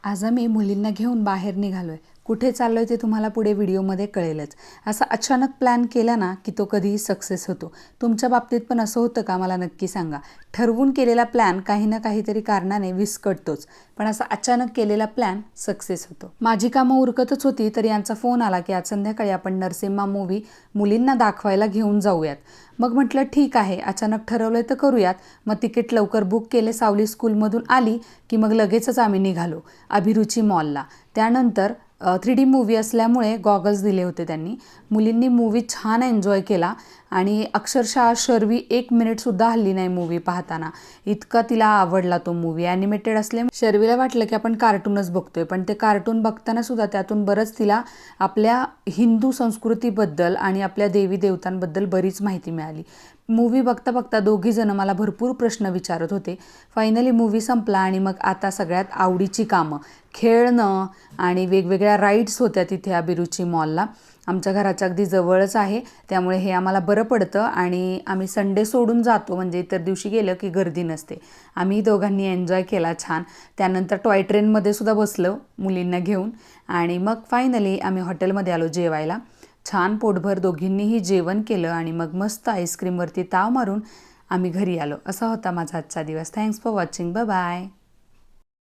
आज आम्ही मुलींना घेऊन बाहेर निघालोय। कुठे चाललोय ते तुम्हाला पुढे व्हिडिओमध्ये कळेलच। असा अचानक प्लॅन केला ना की तो कधीही सक्सेस होतो। तुमच्या बाबतीत पण असं होतं का मला नक्की सांगा। ठरवून केलेला प्लॅन काही ना काहीतरी कारणाने विस्कटतोच, पण असा अचानक केलेला प्लॅन सक्सेस होतो। माझी कामं उरकतच होती तर यांचा फोन आला की आज संध्याकाळी आपण नरसिम्हा मूवी मुलींना दाखवायला घेऊन जाऊयात। मग म्हटलं ठीक आहे, अचानक ठरवलंय तर करूयात। मग तिकीट लवकर बुक केले। सावली स्कूलमधून आली की मग लगेचच आम्ही निघालो अभिरुची मॉलला। त्यानंतर 3D मूवी असल्यामुळे गॉगल्स दिले होते त्यांनी। मुलींनी मूवी छान एन्जॉय केला आणि अक्षरशः शर्वी 1 मिनिटसुद्धा हल्ली नाही मूवी पाहताना। इतका तिला आवडला तो मूवी। ॲनिमेटेड असल्यामुळे शर्वीला वाटलं की आपण कार्टूनच बघतोय, पण ते कार्टून बघताना सुद्धा त्यातून बरंच तिला आपल्या हिंदू संस्कृतीबद्दल आणि आपल्या देवी देवतांबद्दल बरीच माहिती मिळाली। मूवी बघता बघता दोघी जण मला भरपूर प्रश्न विचारत होते। फायनली मूवी संपला आणि मग आता सगळ्यात आवडीची कामं, खेळणं आणि वेगवेगळ्या राईड्स होत्या तिथे अभिरुची मॉलला। आमच्या घराच्या अगदी जवळच आहे, त्यामुळे हे आम्हाला बरं पडतं आणि आम्ही संडे सोडून जातो, म्हणजे इतर दिवशी गेलं की गर्दी नसते। आम्ही दोघांनी एन्जॉय केला छान। त्यानंतर टॉय ट्रेनमध्ये सुद्धा बसलो मुलींना घेऊन आणि मग फायनली आम्ही हॉटेलमध्ये आलो जेवायला। छान पोटभर दोघींनीही जेवण केलं आणि मग मस्त आईस्क्रीमवरती ताव मारून आम्ही घरी आलो। असा होता माझा आजचा दिवस। Thanks for watching. Bye bye.